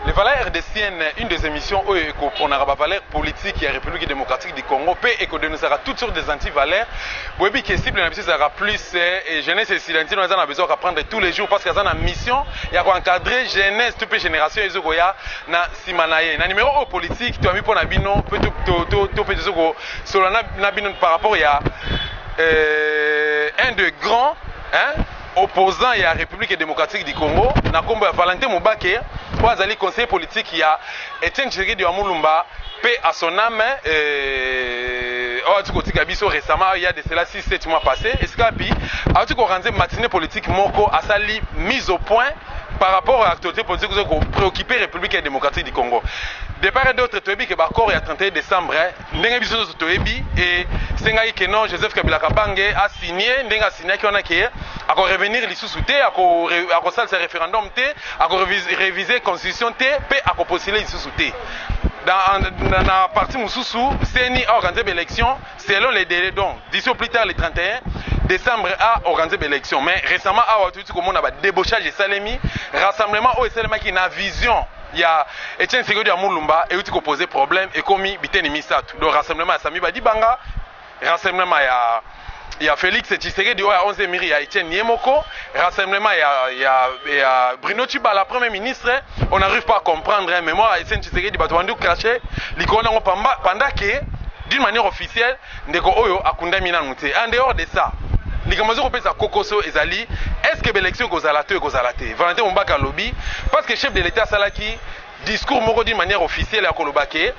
Les valeurs RDCN, une des émissions où on a valeurs politiques et la République démocratique du Congo, et qu'on dénoncera toutes sortes des anti-valeurs. Oui, qui est cible, ça sera plus jeunesse et silencieux, on a besoin d'apprendre tous les jours parce qu'il y a une mission, il y a encadrer jeunesse, toute génération, et il y a na simanaye. Na numéro politique, tu as mis pour Nabino, peut par rapport il y a un de grands, opposant à la République démocratique du Congo, na kombo ya Valentin Mubake, Ouazali conseiller politique, il y a Etienne Tshisekedi wa Mulumba, paix à son âme, récemment, il y a de cela 6-7 mois passés, et ce qu'il y a une matinée politique moko a sali mise au point par rapport à l'actualité politique qui préoccupait la République démocratique du Congo. De part et d'autre, tu as dit que l'accord est à 31 décembre, et c'est que non, Joseph Kabila Kabange a signé, qu'on a revenir les sous-soutés, à faire ce référendum, à réviser la constitution, et à postuler les sous-soutés. Dans la partie Moussoussou, CENI a organisé l'élection selon les délais. Donc, d'ici au plus tard, le 31 décembre, a organisé l'élection. Mais récemment, on a débauchage de Salemi, rassemblement au Salemi qui a une vision. Il y a Etienne Tshisekedi à Mulumba et qui a posé problème et commis Biteni Misatu. Donc, rassemblement à Sami Badibanga, rassemblement il y a Félix Tshisekedi à 11 mairie, il y a Etienne Niemoko, rassemblement il y a Bruno Tchiba, la première ministre, on n'arrive pas à comprendre, mais moi, Etienne Tshisekedi, Batouandou craché, l'icône pendant que, d'une manière officielle, Ndeko Oyo a condamné Mouté. En dehors de ça, les Gamazo repèsent à Kokoso et Zali, est-ce que l'élection est Gozalate ou Gozalate? Valentin Moubaka lobby, parce que le chef de l'État Salaki, discours moro d'une manière officielle à Kolobake,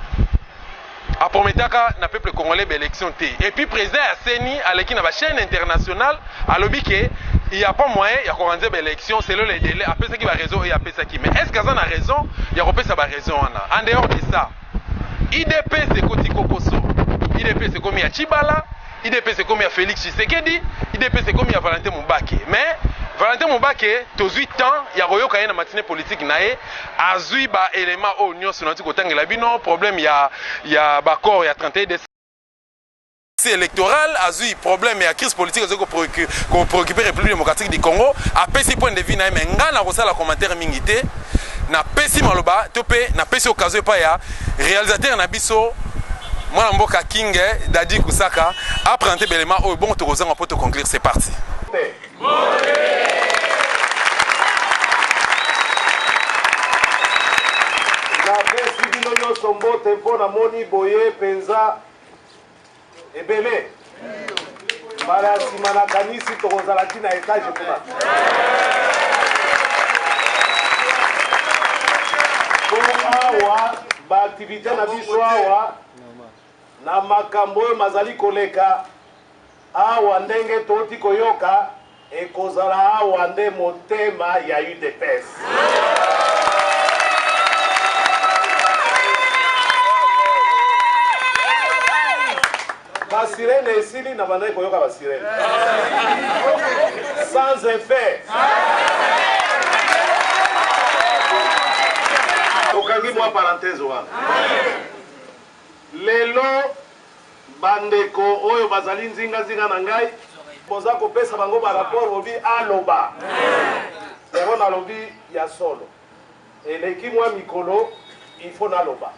a prometaka na peuple congolais l'élection T. Et puis président Asseni à l'équipe de la chaîne internationale a lobby que il n'y a pas moyen il y a organiser l'élection selon les délais après ça qui va raison et après ça qui mais est-ce qu'Azan a raison il y a repé ça va raison en dehors de ça IDP c'est Koti Kokoso IDP c'est comme il y a Chibala IDP c'est comme il y a Félix Tshisekedi IDP c'est comme il y a Valentin Mubake mais Valentin Mubake, tozui temps, il y a royo kaye na matinée politique nae, azui ba élément au union sur notre côté ngela problème il y a bakor il y a 31 décembre électoral, azui problème il y a crise politique qu'on préoccupe la République démocratique du Congo, a pesi point de vue nae mais nga na rosa la commentaire mingité, na pesi maloba, topé na pesi occasion pa ya réalisateur na biso Mwana Mboka King Dadi Kusaka a présenté l'élément au bon tokozanga on peut te conclure c'est parti. Sombo tempo na moni boye penza ebele mara sima na kanisi tokozalaki na etage kuna awa baaktivité na biso awa na makambo oyo mazali koleka awa ndenge toti koyoka ekozala awa nde motema ya UDPS. Basirene esili na bandai koyoka basirene sans effet okangi mwa parenthèse wana lelo bandeko oyo bazali nzinga na ngai boza kopesa bango ba rapport obi aloba ero na lobi ya solo eleki mwa mikolo il faut na loba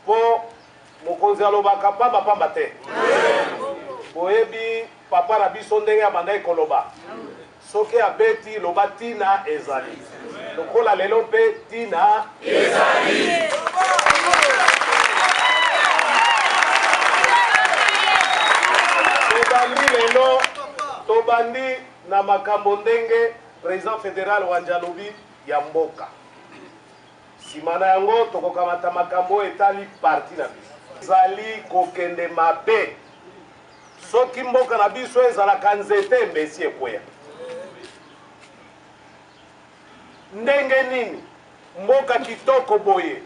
po mokonzi alobaka pamba te boyebi papa na biso ndenge abandaki koloba soki abeti loba tina ezali lokola lelo mpe tina ezali tobandi lelo tobandi na makambo ndenge président fédéral wanja lobi ya mboka nsima na yango tokokamata makambo etali parti na biso zali kokende mabe soki mboka na biso ezalaka nzete mbesi ekweya ndenge nini mboka kitoko boye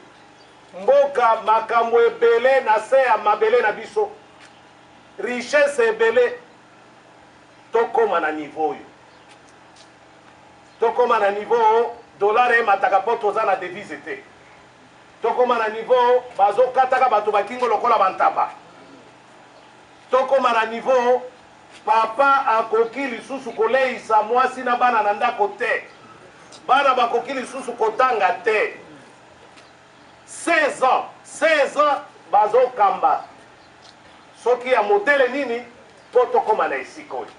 mboka makambo ebele na se ya mabele na biso richesse ebele tokoma na niveau oyo tokoma na niveau dollar emataka po toza na devise te tokoma na niveau bazokataka bato bakingo lokola bantaba tokoma na niveau papa akoki lisusu koleisa mwasi na bana na ndako te bana bakoki lisusu kotanga te 16 ans bazokamba soki ya modele nini po tokóma na esika oyo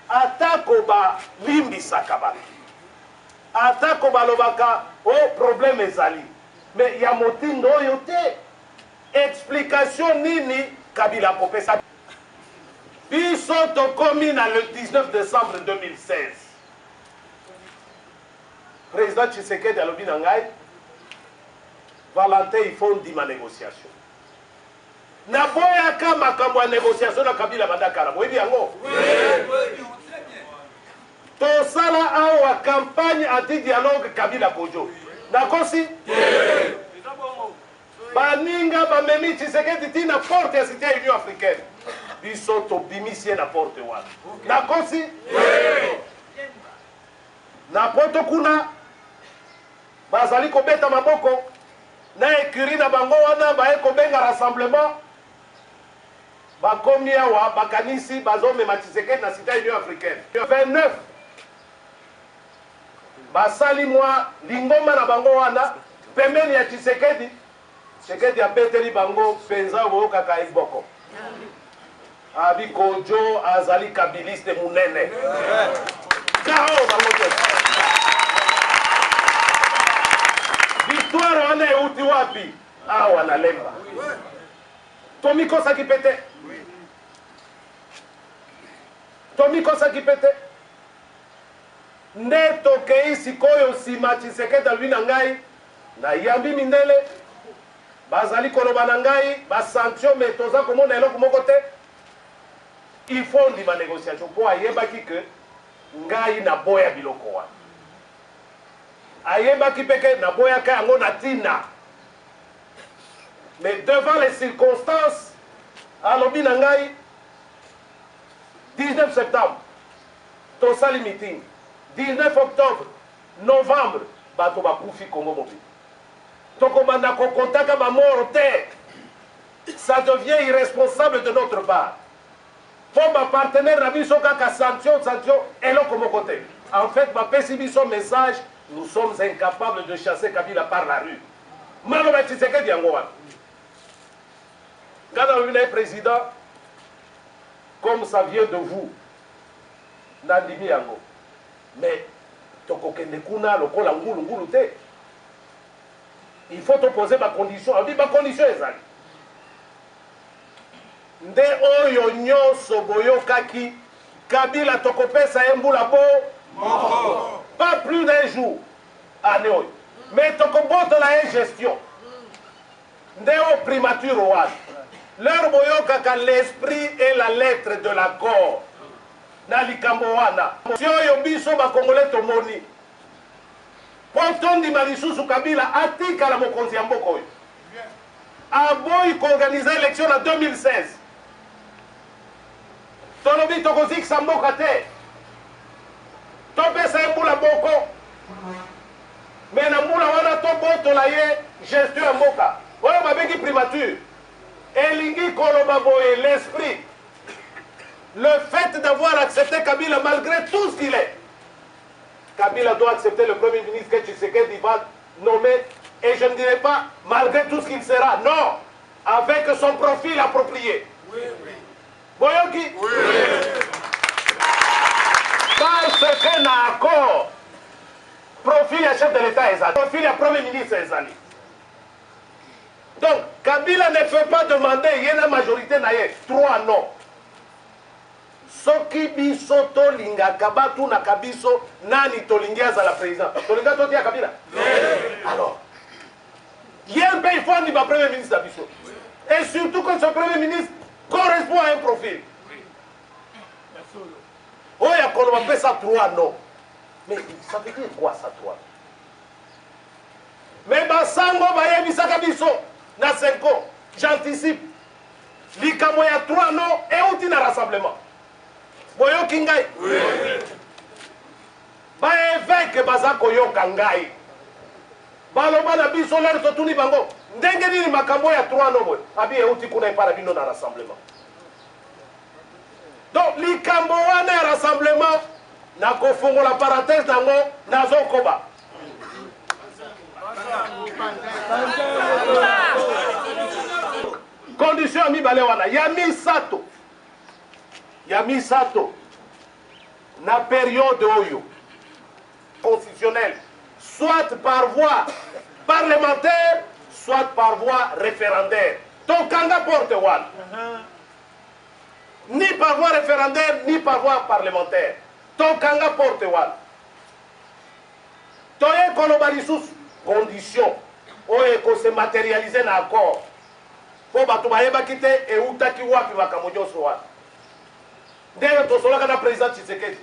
atako balimbisaka bato atako balobaka o problème ezali me ya motindo oyo te explication nini Kabila akopesa biso tokomi na le 19 décembre 2016 président Tshisekedi alobi na ngai Valentin il faut ndima négociation naboyaka makambo ya négociation na Kabila bandakala boyebi yango tosala awa campagne anti-dialogue Kabila kojo nakosi baninga bamemi Tshisekedi ti na porte ya cité ya Union africaine biso tobimisi ye na porte wana nakosi na poto kuna bazali kobeta maboko na écurie na bango wana baye kobenga rassemblement bakomi awa bakanisi bazomema Tshisekedi na cité ya Union africaine 29 basali mwa lingoma na bango wana pembeni ya Tshisekedi abeteli bango penza boyokaka iboko abi kojo azali kabiliste munene kao bango te victoire wana euti wapi awa na lemba tomikosaki pete nde tokei sikoyo nsima Tshisekedi alobi na ngai nayambi mindele bazali koloba na ngai basanction me toza komona eloko moko te il faut ndima négociation mpo ayebaki ke ngai naboya biloko wana ayebaki mpeke naboyaka yango na ntina mais devant les circonstances alobi na ngai 19 septembre tosali meeting 19 octobre novembre bato bakufi Congo mobile tokomanda kokontaka bamort te ça devient irresponsable de notre part po bapartenaire na biso kaka sanction eloko moko te en fait bapesi biso message nous sommes incapables de chasser Kabila par la rue maloba Tshisekedi yango wana nga nalobi na ye président comme ça vient de vous nandimi yango mais tokokende kuna lokola ngulungulu te il faut te poser ma condition alobi bacondition ezali nde oyo nyonso boyokaki Kabila tokopesa ye mbula bo pas plus d'un jour ane oyo mais tokobotola ye gestion nde o primature wana leur boyokaka l'esprit et la lettre de l'accord na likambo wana si oyo biso bakongole tomoni po tondima lisusu Kabila atikala mokonzi ya mboka oyo aboyi koorganize élection na 2016 tolobi tokozikisa mboka te topesa ye mbula moko me na mbula wana tobotola ye gestion ya mboka oyo babengi primature elingi koloba boye l'esprit le fait d'avoir accepté Kabila malgré tout ce qu'il est Kabila doit accepter le premier ministre que Tshisekedi va nommer et je ne dirais pas malgré tout ce qu'il sera non avec son profil approprié boyoki parce que na accord profil ya chef de l'État ezali profil ya premier ministre ezali donc Kabila ne peut pas demander yena majorité na ye 3 non soki biso tolingaka batunaka biso nani tolingi azala président tolinga totia Kabila alors ye mpe il faut andima premier ministre ya biso et surtout que ce premier ministre correspond à un profil oyo akoloba pesa 3 non mais ça veut dire quoi ça 3 mais basango bayebisaka biso na 5 ans j'anticipe likambo ya 3 non euti na rassemblement boyoki ngai baeveke baza koyoka ngai baloba na biso lere totuni bango ndenge nini makambo ya 3 no boye abi euti kuna epara bino na rassemblement donc likambo wana ya rassemblement nakofongola parenthèse nango nazokoba condition ya mibale wana ya misato na période oyo constitutionnelle soit par voie parlementaire soit par voie référendaire tokanga porte wana ni par voie référendaire ni par voie parlementaire tokanga porte wana toye koloba lisusu condition oyo ekose matérialiser na accord po bato bayebaki te eutaki wapi makambo nyonso wana ndenge tosolaka na président Tshisekedi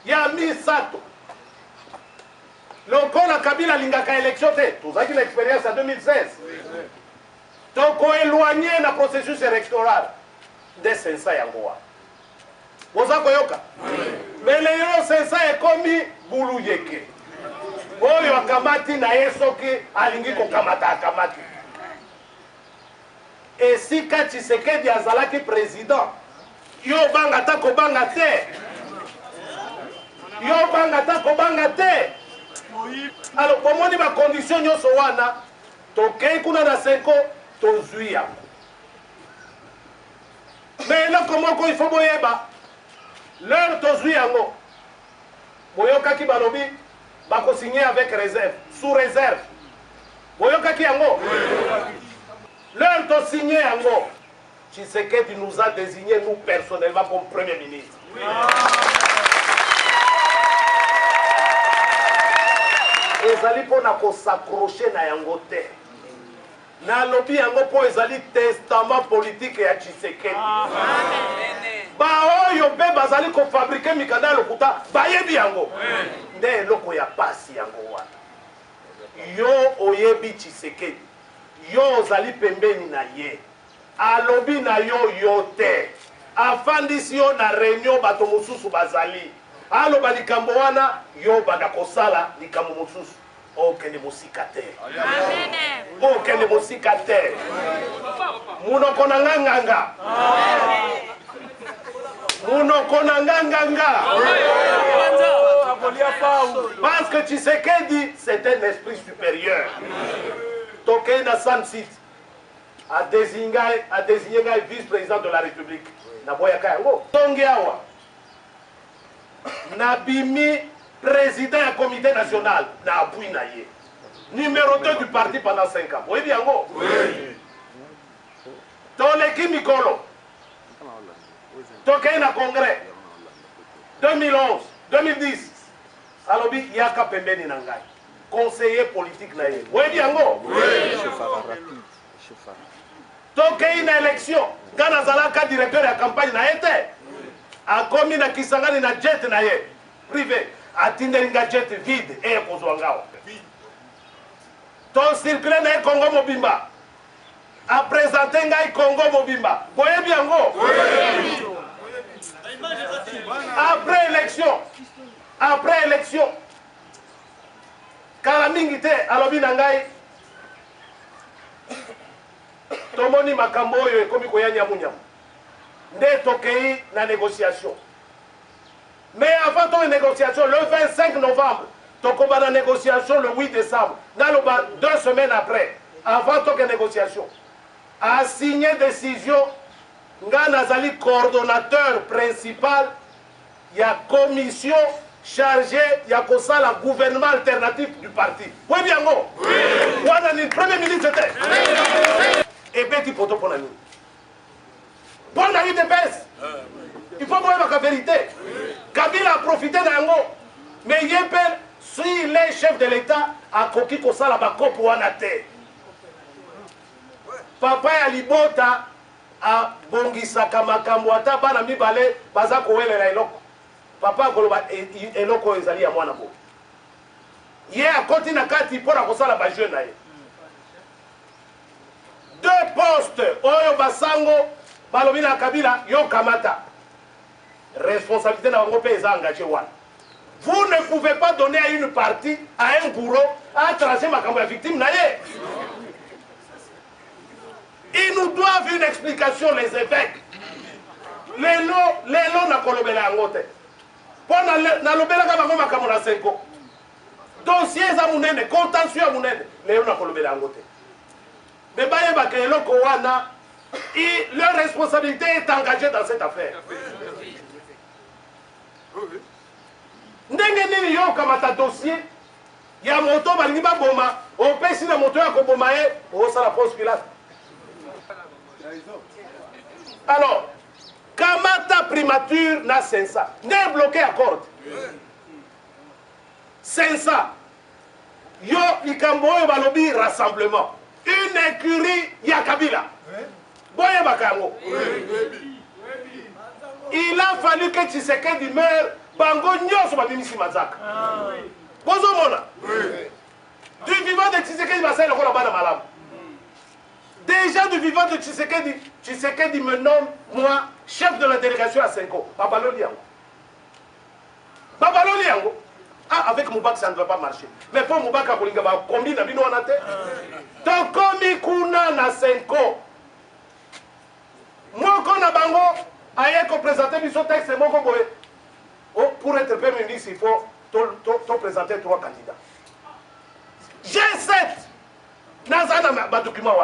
ya misato lokola Kabila alingaka élection te tozalaki na expérience ya 2016 tokoéloigné na processus électoral nde sensa yango wana boza koyoka me lelo sensa ekomi bulu yeke oyo akamati na ye soki alingi kokamata akamati esika Tshisekedi azalaki président yo banga ta kobanga te yo banga ta kobanga te alors bomoni bacondition nyonso wana tokei kuna na senko tozwi yango me eloko moko ifo boyeba lere tozwi yango boyokaki balobi bakosigné avec réserve sous réserve boyokaki yango lere tosigné yango Tshisekedi nous a désigné nous personnellement comme premier ministre ezali mpona kosakroche na yango te nalobi yango mpo ezali testament politique ya Tshisekedi baoyo mpe bazali kofabrike mikanda ya lokuta bayebi yango nde eloko ya pasi yango wana yo oyebi Tshisekedi yo ozali pembeni na ye alobi na yo yo te afandisi yo na réunion bato mosusu bazali aloba likambo wana yo banda kosala likambo mosusu okende mosika te okende mosika te munoko na nganganga munoko na nganganga parce que Tshisekedi c'est un esprit supérieur tokei na Sun City a désigné ngai vice-président de la République na boyaka yango tongi awa nabimi président ya comité national na appui na ye numéro 2 du parti pendant 5 ans oyebi yango toleki mikolo tokei na congrès 2011 2010 alobi yaka pembeni na ngai conseiller politique na ye oyebi yango tokei na élection nga nazalaka directeur ya campagne na ye te akomi na Kisangani na jet na ye privé atindeli nga jet vide eye kozwa ngawa tocircule na ye Congo mobimba apresente ngai Congo mobimba boyebi yango après élection kala mingi te alobi na ngai tomoni makambo oyo ekomi koya nyamunyamu nde tokei na négociation mais avant ton négociation le 25 novembre tokoba na négociation le 8 décembre naloba 2 semaines après avant toke négociation a signé décision nga nazali coordonnateur principal ya commission chargé ya kosala gouvernement alternatif du parti oyebi yango wana ni premier ministre te ebeti poto mpona nini mpona UDPS il faut boyebaka vérité Kabila a profité na yango mais ye mpe si les chefs de l'état akoki kosala bakopo wana te papa ya libota abongisaka makambo ata bana mibale baza kowelela eloko papa akoloba eloko oyo ezali ya mwana bo ye akoti na kati mpona kosala bajeune na ye 2 postes oyo basango balobi na Kabila yo kamata responsabilité na bango mpe eza engagé wana vous ne pouvez pas donner à une partie à un bourreau à tracer makambo ya victime na ye ils nous doivent une explication les évêques lelo nakolobela yango te mpo nalobelaka bango makambo na Senko dossier eza monene contentieux ya monene lelo nakolobela yango te me bayebaka eloko wana leur responsabilité est engagée dans cette affaire ndenge nini yo okamata dossier ya moto balingi baboma opesi na moto ya koboma ye osala Ponce Pilate. Alors kamata primature na sensa nde bloqué accord sensa yo likambo oyo balobi rassemblement une écurie ya Kabila boyebaka yango. Il a fallu que Tshisekedi meure bango nyonso babimisi mazaka bozomona du vivant de Tshisekedi basali lokola bana malamu. Déjà du vivant de Tshisekedi, Tshisekedi me nomme moi chef de la délégation à Senko. Babaloli yango. Babaloli yango. Ah, avec Moubak ça ne va pas marcher. Mais pour Moubak a kolinga ba kombi na bino wana te. Donc komi kuna na Senko. Moko na bango aye ko présenter biso texte moko boye. Oh, pour être premier ministre, il faut te présenter 3 candidats. J'ai 7 dans un document.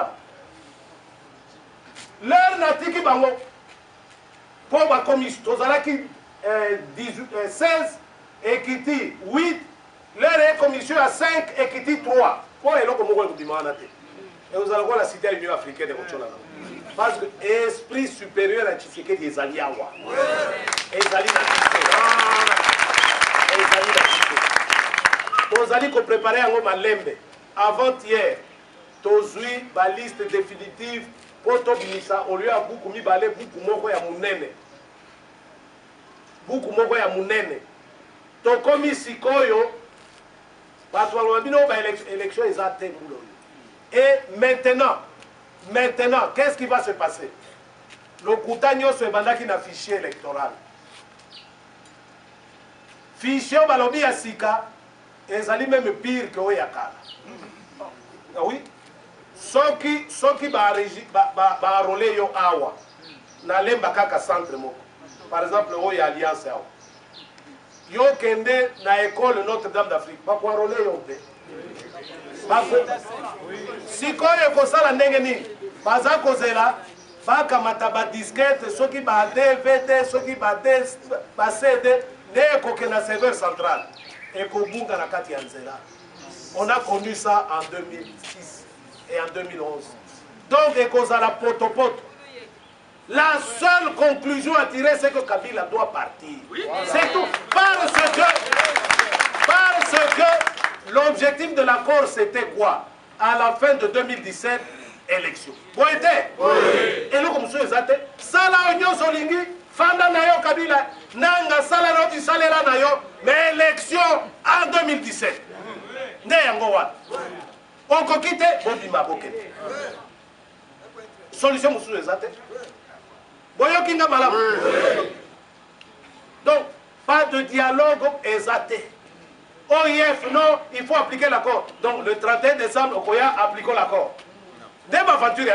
Leur natiki bango pour ma commission, tozalaki 16 ekiti 8, leur commission à 5 ekiti 3. Pour eloko moko document anaté. Et vous allez voir la cité à l'Union africaine de Rochola. Parce que l'esprit supérieur à Tshisekedi est allié à moi. Nous allons préparer un homme à Lembe. Avant-hier, tozui la liste définitive pour Tobinisa. Au lieu de beaucoup mi balé, beaucoup moko ya munene. Beaucoup moko ya munene. Tokomi sikoyo, batwa bino ba élection exacte mulo. Et maintenant, qu'est-ce qui va se passer? Le Koutanyo se banda qui n'a fichier électoral. Fichier balobi ya sika, ezali même pire que Oyakala. Oui? Soki ba enrôler yo awa. Na lemba kaka centre moko. Par exemple, Oya Alliance awa. Yo kende na école Notre-Dame d'Afrique. Ba ko enrôler yo te. Sikoyo kosala ndenge nini baza kozela bakamata badiskete soki ba DVD soki ba CD nde ekoke na serveur central ekobunga na kati ya nzela. On a connu ça en 2006 et en 2011. Donc ekozala poto. La seule conclusion à tirer c'est que Kabila doit partir. C'est tout. Parce que l'objectif de l'accord, c'était quoi? À la fin de 2017, élection. Vous êtes? Oui. Et nous, comme ça, ça la union solingi, fanda nayo Kabila, nanga sala no di salera nayo, mais élection en 2017. Ne yango wa. On kokite, on dit ma boke. Solution musu ezate. Boyo kinga malamu. Donc, pas de dialogue exaté. OIF, non, il faut appliquer l'accord. Donc le 31 décembre, Okoya, appliquons l'accord. Dès ma voiture,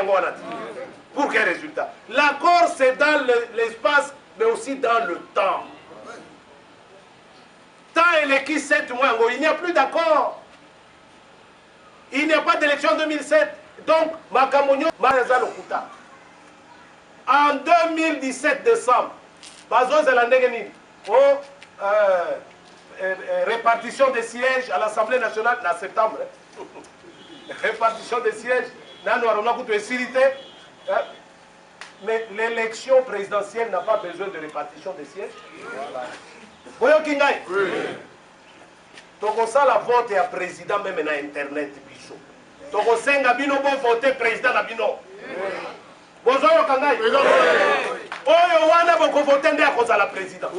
pour quel résultat? L'accord, c'est dans l'espace, mais aussi dans le temps. Tant et l'équipe 7 mois, il n'y a plus d'accord. Il n'y a pas d'élection en 2007. Donc, Makamonio, Marazal Okuta. En 2017 décembre, Bazo Zelandegeni, répartition des sièges à l'Assemblée nationale en septembre. Répartition des sièges, mais l'élection présidentielle n'a pas besoin de répartition des sièges. Vous voyez qui gagne? Donc ça la vote est à président même na internet biso. Donc senga bino bon voter président na bino. Bozoyo kangai. Oyo wana boko voter nde akoza la président.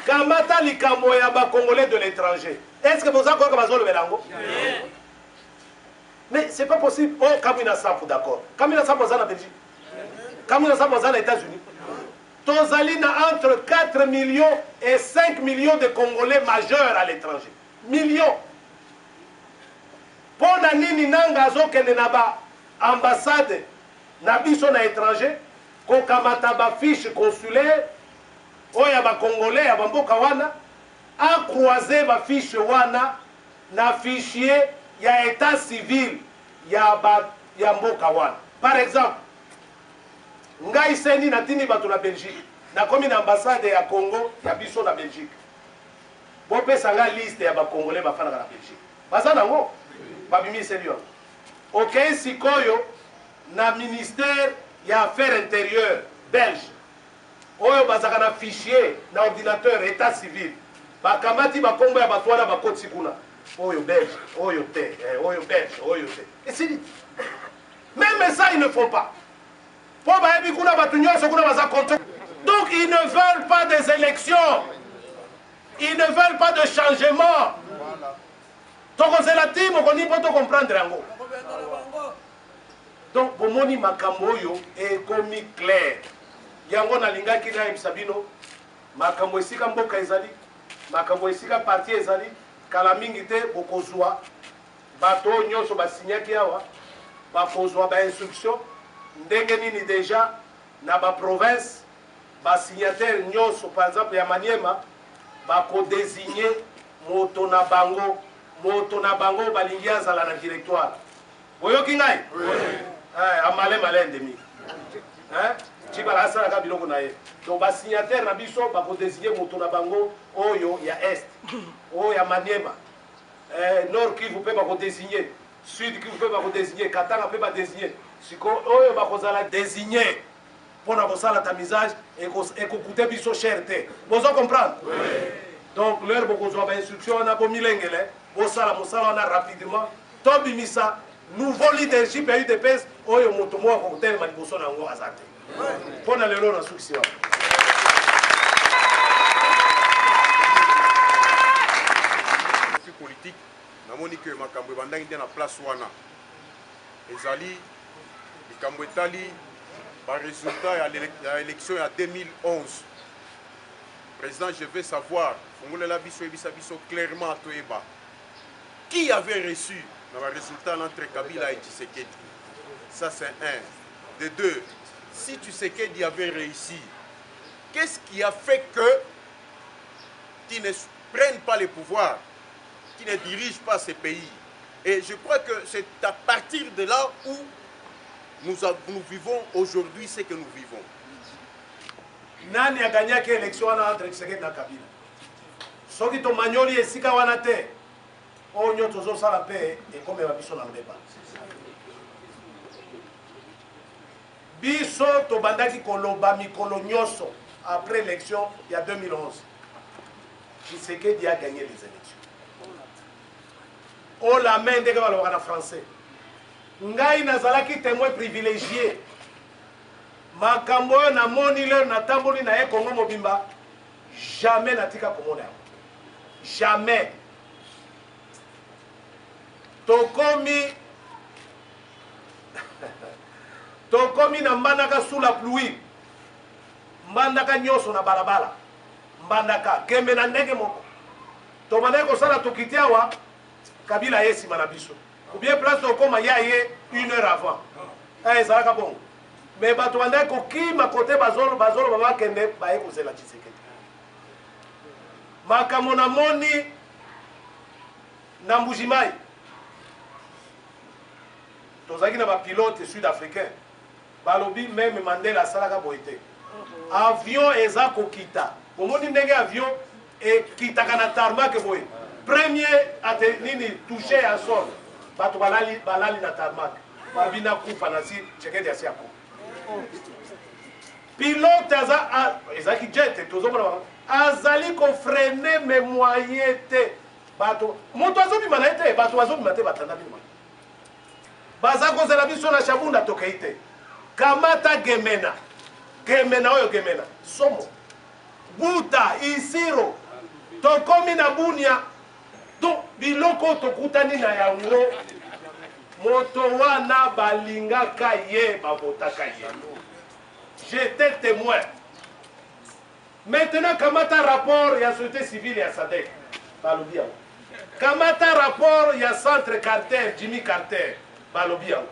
Kamata likambo ya ba Congolais de l'étranger. Est-ce que vous avez encore besoin de Belango? Mais c'est pas possible. Oh, Kamina Sapo, d'accord. Kamina Sapo, en Belgique. Kamina Sapo, aux États-Unis. Tozalina entre 4 millions et 5 millions de Congolais majeurs à l'étranger. Millions. Pour Nini Nangazo Kenenaba, ambassade na biso na étranger kokamata bafiche consulaire oyo ya bacongolais ya bamboka wana acroise bafiche wana na fichier ya état civil ya mboka wana. Par exemple, ngai seni natini bato na Belgique nakomi na ambassade ya Congo ya biso na Belgique bopesa nga liste ya bacongolais bafandaka na Belgique baza nango babimiseli yango. okei sikoyo na ministère ya affaires intérieures belge oyo bazaka na fichier na ordinateur état civil bakamati bakombo ya bato wana bakotisi kuna oyo belge oyo te oyo belge oyo te esili. Même ça ils ne font pas. Po bayebi kuna bato nyonso kuna baza contre. Donc ils ne veulent pas des élections, ils ne veulent pas de changement. tokozela ti mokoni mpo tocomprendre yango. Donc bomoni makambo oyo ekomi clair yango nalingaki nayebisa bino makambo esika mboka ezali makambo esika parti ezali kala mingi te bokozwa bato nyonso basinyaki awa bakozwa bainstruction ndenge nini deja na baprovince basignataire nyonso par exemple ya Maniema bakodésigne moto na bango balingi azala na directoire. Boyoki ngai? Amale male endemi. Chibala asalaka biloko na ye. Donc basignataire na biso bakodésigne moto na bango oyo ya est oyo ya Maniema. Nord Kivu pe bakodésigne, Sud Kivu pe bakodésigne, Katanga pe badésigne. Siko oyo bakozala désigné pona kosala tamisage ekokute biso cher te. Bozo comprendre? Donc leur bokozwa ba instruction na bomilengele bosala mosala wana rapidement tobimisa nouveau leadership ya UDPS oyo moto moko kotelema liboso na yango aza te mpona lelo na succès. Politique namoni ke makambo ebandaki nde na place wana ezali likambo etali baresultat ya élection ya 2011. Président, je veux savoir clairement qui avait reçu le résultat entre Kabila et Tshisekedi. Ça c'est un. De deux, si Tshisekedi avait réussi, qu'est-ce qui a fait que qui ne prennent pas le pouvoir, qui ne dirigent pas ces pays? Et je crois que c'est à partir de là où nous vivons aujourd'hui ce que nous vivons. Nani a gagné quelle élection entre Tshisekedi na Kabila? Soki to manyoli esika wana te onyo tozo sala pe e comme ba biso na mbeba. Biso to bandaki koloba mikolo nyonso après l'élection il y a 2011. Tshisekedi a gagné les élections. On la main de la français. Ngai nazalaki témoin privilégié. Makambo na moni le na tamboli na ye Congo mobimba jamais natika komona. Jamais. Tokomi na mbandaka sous la pluie. Mbandaka nyoso na balabala. Mbandaka kembe na ndenge moko. Tomane ko sala tokiti awa Kabila yesi manabiso. Ou bien place tokoma ya ye 1 heure avant. Ezalaka bon. Mais bato banda ko kima côté bazolo baba kende baye ko zela Tshisekedi. Makambo na moni na Mbujimai tozaki na ba pilote sud-africain balobi même Mandela salaka boite avion eza kokita omoni ndenge avion e kitaka na tarmac boye premier ate nini touché à sol bato balali na tarmac babina kufa na si Tshisekedi asi ako pilote aza ezaki jet tozomona azali ko freiner mes moyens te bato moto azobima na ete bato bazobima te batanda bima baza kozela biso na shabunda tokei te kamata gemena oyo gemena somo buta isiro tokomi na bunia donc biloko tokutani na yango moto wana balingaka ye babotaka ye. J'étais témoin. Maintenant, kamata rapport, il y a société civile, il y a SADC. Balobia. Kamata rapport, il y a Centre Carter, Jimmy Carter. Balobia.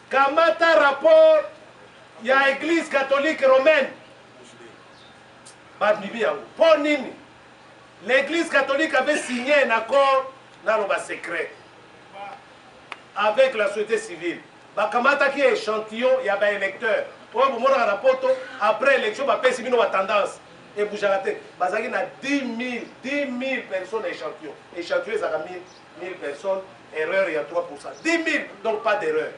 Kamata rapport, Il y a l'église catholique romaine. Pour nini? L'église catholique avait signé un accord dans le secret avec la société civile. Bakamata qui est échantillon, il y a un électeur. Après l'élection, il y a une tendance. Et vous avez 10 000 personnes échantillon. Échantillon, ça a 1000 personnes. Erreur, il y a 3%. 10 000, donc pas d'erreur.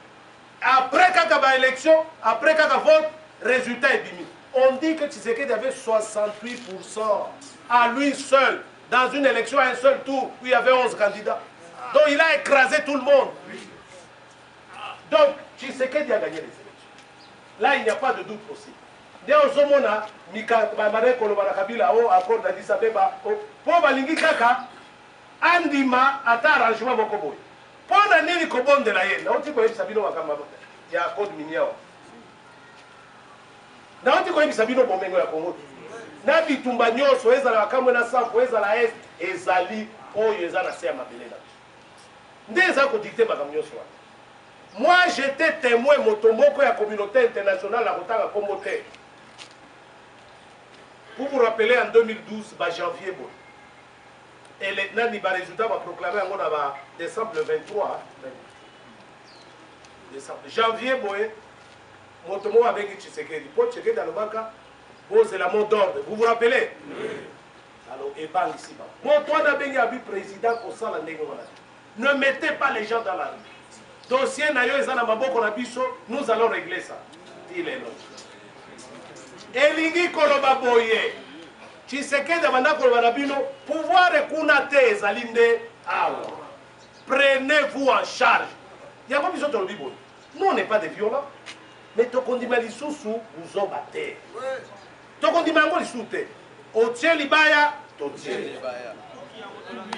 Après quand il y a élection, après quand il y a vote, résultat est diminué. On dit que Tshisekedi avait 68% à lui seul. Dans une élection, un seul tour, où il y avait 11 candidats. Donc il a écrasé tout le monde. Donc Tshisekedi a gagné les élections. Là, il n'y a pas de doute possible. Dès au Zomona, Mika Mamare Kolobana Kabila, au accord d'Addis Abeba, pour Balingi Kaka, Andima, ata arrangement Bokoboy. Pour l'année Kobon de la Yen, là, on dit qu'il y a un code minier. Là, on dit qu'il y a un code minier. Na bitumba nyonso ezala makambo na sampo ezala est ezali oyo ezala se ya mabele na nde eza ko dicter makambo nyonso wana. Moi j'étais témoin motomoko ya communauté internationale la kotanga kombo te. Pour vous rappeler en 2012 ba janvier bon. Et les nani ba résultat va proclamer en na décembre le 23 décembre janvier boye motomoko avec Tshisekedi pour Tshisekedi dans le baka. C'est la mot d'ordre. Vous vous rappelez? Oui. Alors, et pas ici. Moi, toi, Nabengi président au sein de la négociation. Ne mettez pas les gens dans la rue. Dossier Nayo et Zanamabo Konabiso, nous allons régler ça. Il est là. Elingi Kolobaboye. Tshisekedi Abanda Kolobanabino, pouvoir écouter Zalinde. Alors, prenez-vous en charge. Il y a pas besoin de le dire. Nous, on n'est pas des violents. Mais tu condiments les sous-sous, vous en battez. Toko ndimango lisute otie libaya totie libaya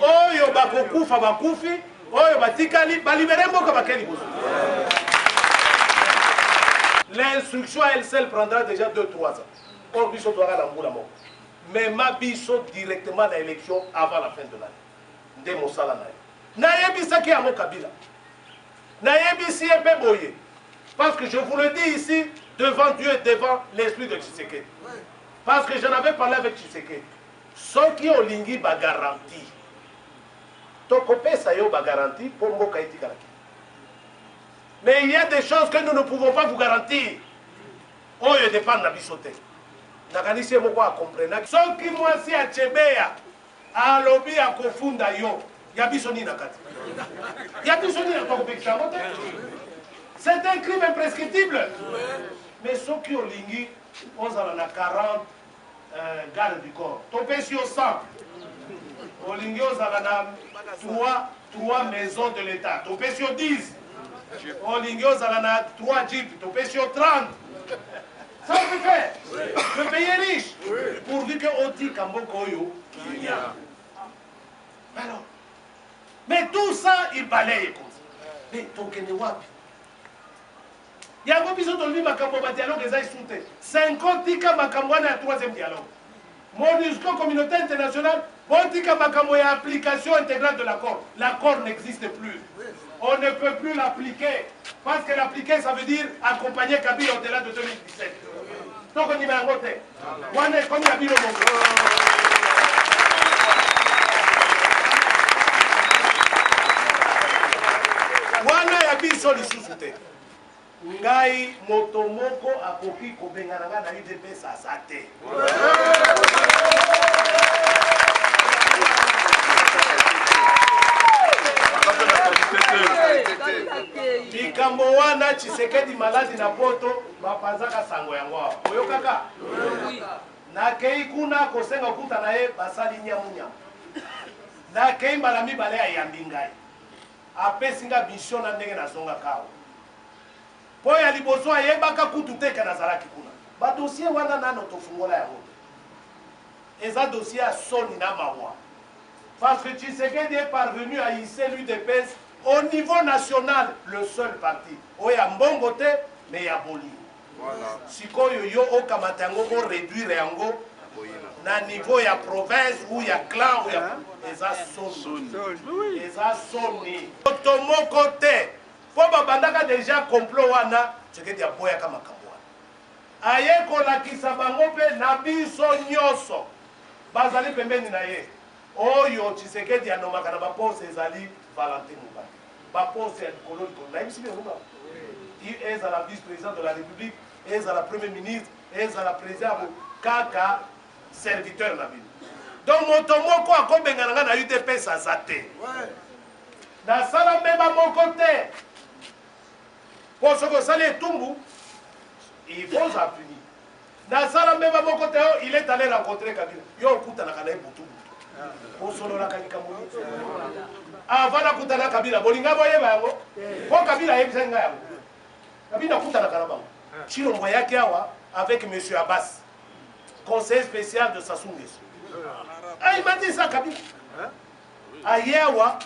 oyo bakokufa bakufi oyo batikali balibere mboka bakeli bozo. L'instruction elle seule prendra déjà 2-3 ans. Or biso doit la mbula moko. Mais ma biso directement dans l'élection avant la fin de l'année. Nde mosala na. Na yebisa ki amo Kabila. Na yebisi ebe boye. Parce que je vous le dis ici devant Dieu et devant l'esprit de Tshisekedi. Parce que j'en avais parlé avec Tshisekedi. Ceux qui ont lingi ba garantie. Tokopé ça yo ba garantie pour mboka itikala. Mais il y a des choses que nous ne pouvons pas vous garantir. Oyo dépend na bisote. Nakanisi moko a comprendre. Ceux qui moi si a Tchebeya a lobby a kofunda yo. Ya biso ni nakati. Ya biso ni nakopé ça. C'est un crime imprescriptible. Mais ceux qui ont lingi, on en a 40 gardes du corps. Topé sur 100. Au lingi, on en a 3 maisons de l'État. Topé sur 10. Au lingi, on en a 3 jeeps. Topé sur 30. Ça on peut faire. Le pays est riche. Pourvu qu'on dit Kambokoyo. Alors, mais tout ça, il balaye. Mais Tokene Wapi. Il y a un besoin de lui, ma dialogue, les aïsoutés. 50 tika makamwana à 3e dialogue. MONUSCO, communauté internationale, bon tika makamwana application intégrale de l'accord. L'accord n'existe plus. On ne peut plus l'appliquer. Parce que l'appliquer, ça veut dire accompagner Kabila au-delà de 2017. Donc on y va en voter. On est comme Kabila au monde. Wana ya biso lisusu. Ngai motomoko akoki kobengana na UDPS asate. Bikambo wana Tshisekedi maladi na poto bapanzaka sango yango. Oyo kaka. Na kei kuna kosenga kuta na ye basali nyamunya. Na kei malami bale ya mbingai. Apesinga mission na ndenge na zonga kao. Po ya liboso ayebaka kutu teka nazalaki kuna. Ba dossier wana nano tofungola yango. Eza dossier a soni na mawa. Parce que Tshisekedi est parvenu à hisser l'UDPS au niveau national, le seul parti. Oya mbongo te, mais ya boli. Voilà. Sikoyo yo okamata yango ko réduire yango na niveau ya province ou ya clan ou ya eza soni. Eza soni. Otomoko te. Po babandaka déjà complot wana Tshisekedi ya boya kama kamwa. aye kolakisa bango mpe na biso nyonso bazali pembeni na ye oyo Tshisekedi anomaka na baposte ezali Valentin Mubaki baposte ya likolo likolo nayebisi bino nga ezala vice-président de la République ezala premier ministre ezala président kaka serviteur na bino donc moto moko akobengana nga na UDPS aza te nasala mbeba moko te po soki osali etumbu il faut en punir. Dans ça, il est allé rencontrer Kabila. Yo okutanaka na butu butu. Pour solo la kanika mo. Avant la kutana Kabila, bolinga boye bango. Ko Kabila yebisa nga yango. Kabila kutanaka na bango. Chilombo yake awa avec monsieur Abbas, conseiller spécial de Sassou Nguesso. Ah, il m'a dit ça Kabila. Ayewa,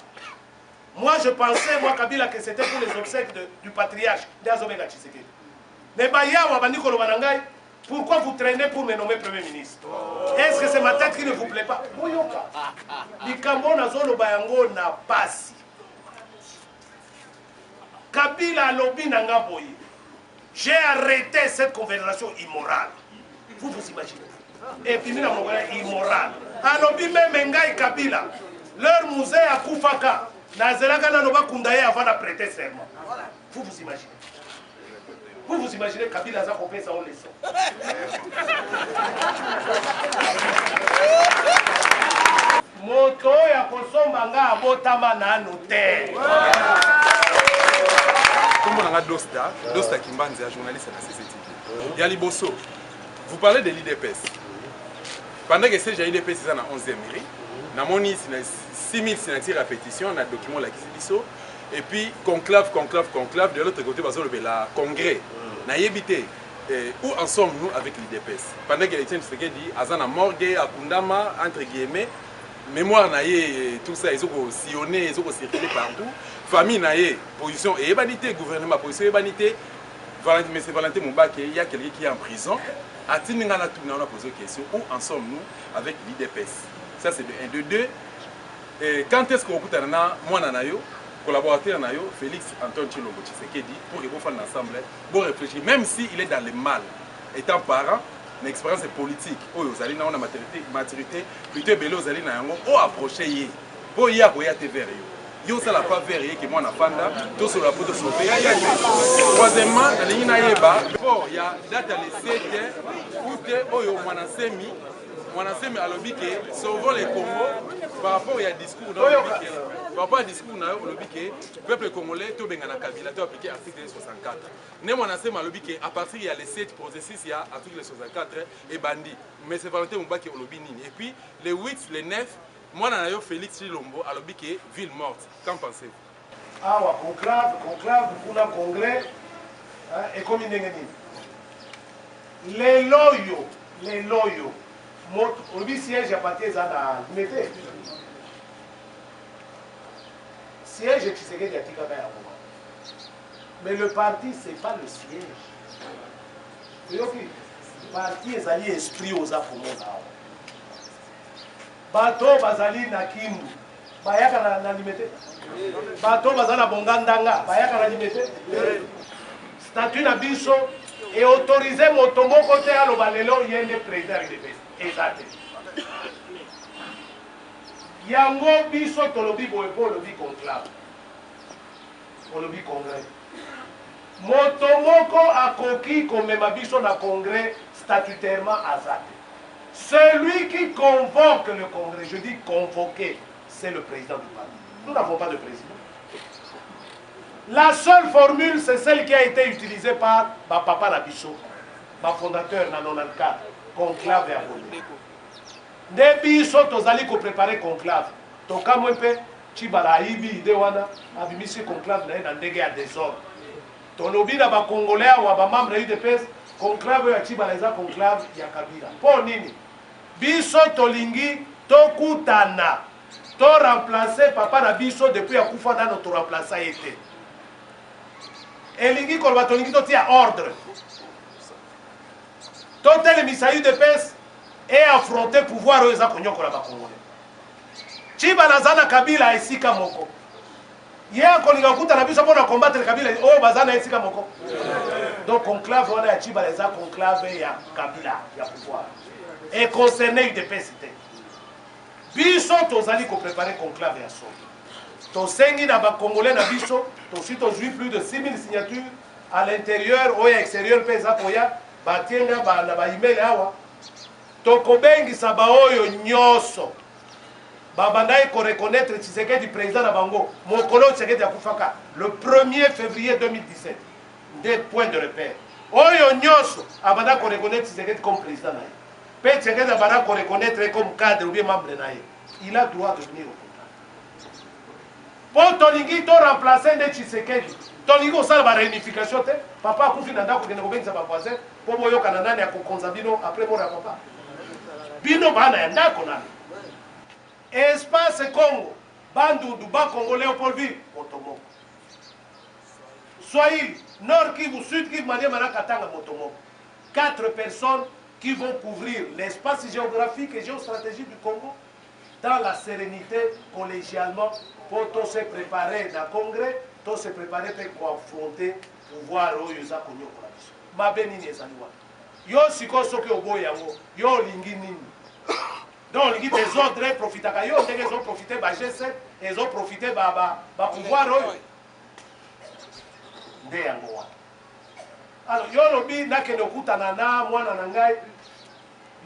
moi je pensais moi Kabila que c'était pour les obsèques du patriarche d'Azobega Tshisekedi. Mais Bayawa Banikolo Banangai, pourquoi vous traînez pour me nommer Premier ministre? Est-ce que c'est ma tête qui ne vous plaît pas? Boyoka. Likambo Nazolo Bayango n'a pas si. Kabila Lobi Nangaboyi. J'ai arrêté cette conversation immorale. Vous vous imaginez? Et puis, immorale. Alobi Mengai Kabila. Leur musée à Koufaka. Nazelaka Nanoba Kundaye avant de prêter serment. Vous vous imaginez? Vous vous imaginez Kabila a coupé sa leçon. Moto ya kosomba abotama na notaire. Comme on a Dosta Kimbanzi, journaliste à la CCTV. Yali Bosso, vous parlez de l'IDPS. Pendant que c'est l'IDPS, c'est dans la 11e mairie. Namoni 6000 signatures à pétition, on a document la Kissibiso. Et puis, conclave, de l'autre côté, la congrès. Naïbité, où en sommes-nous avec l'IDPS? Pendant que Etienne Tshisekedi, Azana Morgue, Akundama, entre guillemets, mémoire naïe, tout ça, ils ont sillonné, ils ont circulé partout. Famille naïe, position et ébanité, gouvernement, position et ébanité. M. Valentin Mubaki, il y a quelqu'un qui est en prison. À Tiningana, on a posé une question, où en sommes-nous avec l'IDPS? Ça, c'est de 1. De 2, quand est-ce qu'on peut moi, Nanayo, collaborateur Nayo, Félix Antoine Tshilombo Tshisekedi, pour qu'ils fassent ensemble, pour réfléchir, même s'il est dans le mal, étant parent, une expérience politique, oh, vous allez dans la maturité, plutôt bello, vous allez dans oh, approcher, pour y avoir des verres. Yo, ça n'a pas verre, qui moi, na fanda, tout sur la peau de sauver. Troisièmement, dans les Inaïba, il y a date à l'essai, où oh, yo, Mwanasemi a lobby que sauvons les Congo par rapport à discours par rapport à discours le peuple congolais tout bengana Kabila tout appliqué article 64. Ne Mwanasemi a lobby que à partir il y a les 7 processus il y a article 64 et bandit. Mais c'est Valentin Mubaki au lobby nini. Et puis les 8, les 9, moi Nanayo Félix Tshilombo a lobby que ville morte. Qu'en pensez-vous? Ah ouais, conclave pour le congrès et comme les loyaux. Le siège à partir de Limité. Siège qui serait de mais le parti, ce n'est pas le siège. Le parti est allé esprit aux Afro-Mona. Bato Bazali Nakimbu. Bayaka na Limité. Bato Bazala Bongandanga. Bayaka na Limité. Statut na biso et autorisé Motomo côté à l'Obalelo, il y a des présidents de l'IDPS. Exact. Yango biso tolobi boepo lobi conclave. Lobi congrès. Motomoko akoki komema biso na congrès statutairement azate. Celui qui convoque le congrès, je dis convoquer, c'est le président du parti. Nous n'avons pas de président. La seule formule, c'est celle qui a été utilisée par Papa Nabiso, ma fondateur na 94, conclave et abonné. Depuis ça, nous allons préparer conclave. Donc, quand on peut, Chibala Ibi, Idewana, Abimisi conclave dans des guerres désordre. Ton obi na ba Congolais ou ba membre de l'UDPS, conclave ya Chibala eza conclave ya Kabila. Pour nini? Biso tolingi tokutana. To remplacer Papa Nabiso depuis ya kufa na notre remplaçant était. Elingi kolba tolingi to tia ordre. Totel Misaï de PES et affronter pouvoir aux Akonyoko la Congolais. Chiba Nazana Kabila esika moko. Y'a kolinga kuta na biso pour combattre Kabila oh bazana esika moko. Donc conclave on a chiba les conclave ya Kabila ya pouvoir. Et concerné UDPS c'était. Biso tozali ko préparer conclave ya so. To sengi na ba congolais na biso, to si to joui plus de 6000 signatures à l'intérieur ou à l'extérieur pesa koya batienga ba na ba email awa. To kobengisa ba oyo nyoso. Babandai ko reconnaître Tshisekedi président na bango. Mokolo Tshisekedi akufaka le 1er février 2017. Des points de repère. Oyo nyoso abanda ko reconnaître Tshisekedi comme président na ye. Pe Tshisekedi abanda ko reconnaître comme cadre ou bien membre na ye. Il a droit de venir au pouvoir. Pour tolingi to remplacer de Tshisekedi. Tolingi osala ba réunification te. Papa akufi na ndako kende kobengisa ba voisin po boyo kana nani akokonza bino après mort ya papa. Bino bana ya ndako nani. Espace Congo, Bandundu, Bas-Congo, Léopoldville, Motomoko. Swahili, Nord Kivu, Sud Kivu, Maniema, Katanga, Motomoko. 4 personnes qui vont couvrir l'espace géographique et géostratégique du Congo dans la sérénité, collégialement, pour tous se préparer dans le congrès, tous se préparer pour affronter le pouvoir où ils ont connu. Ma bénine est salua. Yo siko soke obo yango, yo lingi nini. Donc, les autres profitent. Ils ont profité de G7, ils ont profité de pouvoir. Alors, ils ont dit que nous avons nana, moi, nangai,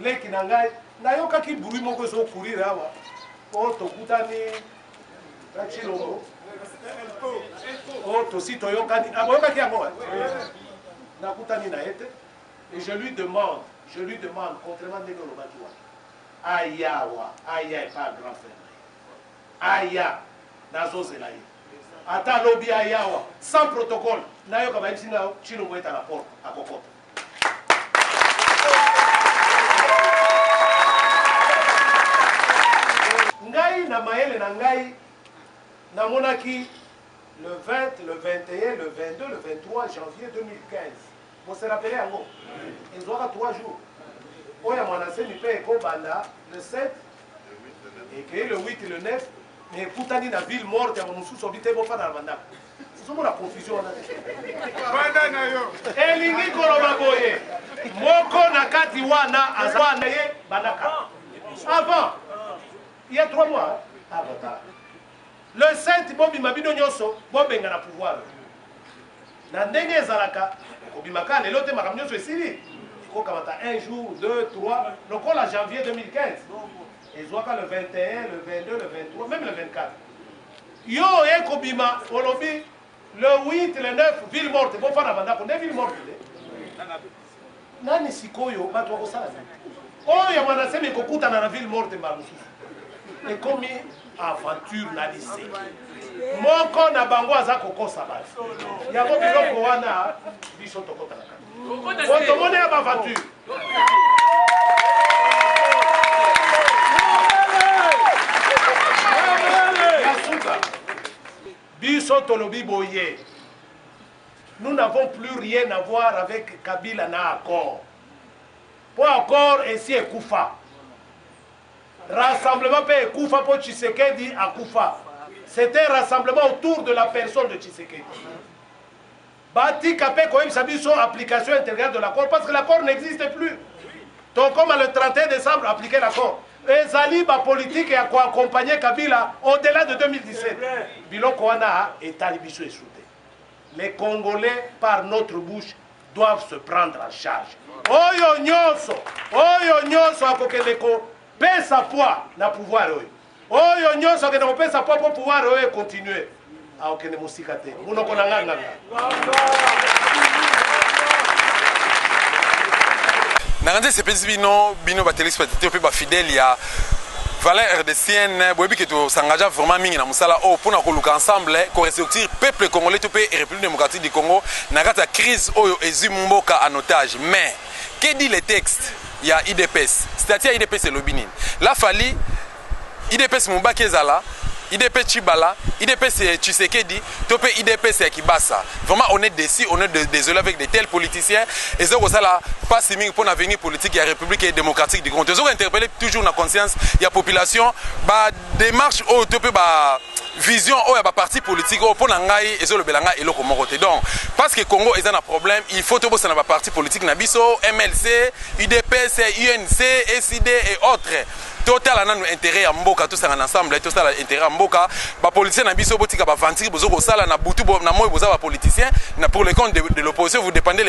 leki nangai, nayo kaki buri moko so courir awa. O to kutani, kachilongo. O to si to yokani, abo kaki yango. Na kutani na ete. Et je lui demande, contrairement à Nego Lobakiwa. Ayawa, Aya est pas grand frère. Aya, nazo zelaï. Ata lobby Ayawa, sans protocole. Nayo kabaïti na chino est à la porte, à Kokota. Ngai na maele na ngai na monaki le 20, le 21, le 22, le 23 janvier 2015. Vous vous rappelez en gros? Ils auront 3 jours. Oya Mwanasemi pe Ekobanda le 7 et que le 8 et le 9 mais Koutani na ville morte ya Monusu sobite bo fa na banda. C'est la confusion là. Banda na yo. Elingi koloba boye. Moko na kati wana azwana ye banaka. Avant il y a 3 mois. Avant. Le 7 bobi mabino nyoso bobenga na pouvoir. Na ndenge ezalaka kobimaka lelo te makambo nyoso esili. Un jour, 2, 3, donc on a janvier 2015. Et le 21, le 22, le 23, même le 24. Yo, Ekobima, Olobi, le 8, le 9, ville morte. Bon, on a ville morte. Nani sikoyo, batwa kosala. Oh, ya Mwanasemi kokuta na ville morte mbalusu. Et comme aventure na lycée. Moko na bango aza kokosa basi. Ya bo biloko wana biso tokota na kati. Otomone ya baventure. Biso tolobi boye. Nous n'avons plus rien à voir avec Kabila na accord. Pour accord, ici est Koufa. Rassemblement peut Koufa pour Tshisekedi à Koufa. C'était un rassemblement autour de la personne de Tshisekedi. Bati Kapé Koim Sabiso, application intégrale de l'accord, parce que l'accord n'existe plus. Donc, comme le 31 décembre, appliquer l'accord. Et Zaliba politique et accompagner Kabila au-delà de 2017. Biloko wana et Talibiso est soutenu. Les Congolais, par notre bouche, doivent se prendre en charge. Oyo nyonso akokeleko pesa poids na pouvoir oyo. Oyo nyonso akokeleko pesa poids pour pouvoir oyo continuer. Aokene musika te. Munoko na nganga. Nangande sepesi bino ba téléspectateurs pe ba fidèles ya valeur RDCN boyebi que to s'engagea vraiment mingi na musala o pona ko luka ensemble ko ressortir peuple congolais to pe République démocratique du Congo na kata crise oyo ezimboka en otage. Mais que dit le texte? Il y a IDPS, c'est-à-dire IDPS et Lobinin. La Fali IDPS Moubaki ezala IDP Chibala, IDP c'est Tshisekedi, Topé IDP c'est Kibasa. Vraiment, on est déçus, on est désolé avec de tels politiciens. Et c'est ça là, pas si pour l'avenir politique de la République démocratique du Congo. Ils ont interpellé toujours la conscience, il y a population, bah démarche au Topé bah vision oyo ya parti politique oyo mpo na ngai ezolobela ngai eloko moko te. Donc parce que Congo eza na problème, il faut tobosana ba parti politique na biso, MLC, UDPS, UNC, SID et autres. Total nanu intérêt ya mboka tous ensemble, tout ça intérêt ya mboka, ba politicien na biso botika ba ventire bozo ko sala na butu na moyo boza ba politicien na pour le compte de l'opposition vous défendez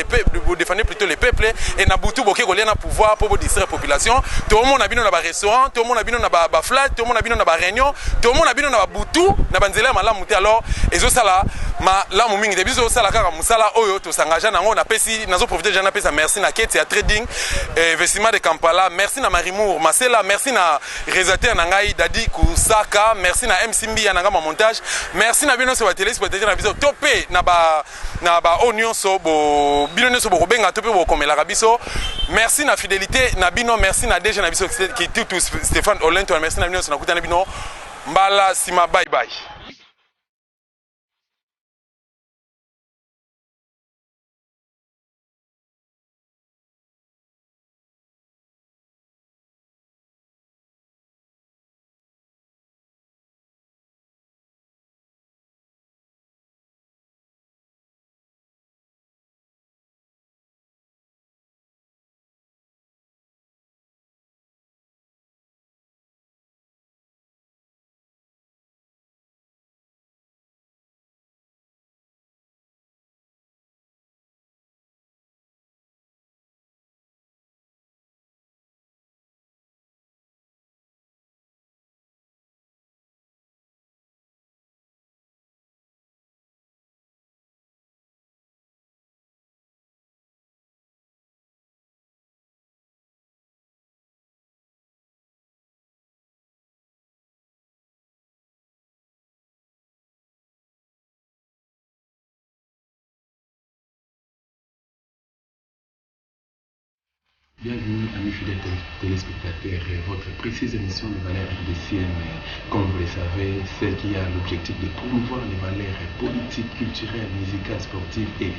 plutôt les peuples et na butu boké ko na pouvoir pour distraire la population. Tout le monde a bino na ba restaurant, tout le monde a bino na ba flat, tout le monde a bino na ba réunion, tout le monde a bino na ba butu na banzela malamu te. Alors ezo sala ma la mu mingi de biso sala kaka musala oyo to s'engager nango na pesi nazo profiter déjà na pesa merci na Keti ya trading investissement de Kampala, merci na Marimour Masela, merci na réalisateur Nangai Dadi Kusaka, merci na MC Mbi na ngama montage, merci na bino so ba télé spectateur na biso topé na ba onion so bo bino so bo benga topé bo komela biso, merci na fidélité na bino, merci na DG na biso qui tout Stéphane Olento, merci na bino so na kutana bino mbala sima, bye bye. Bienvenue amis fidèles téléspectateurs, votre précise émission de valeurs RDCM, comme vous le savez, celle qui a l'objectif de promouvoir les valeurs politiques, culturelles, musicales, sportives et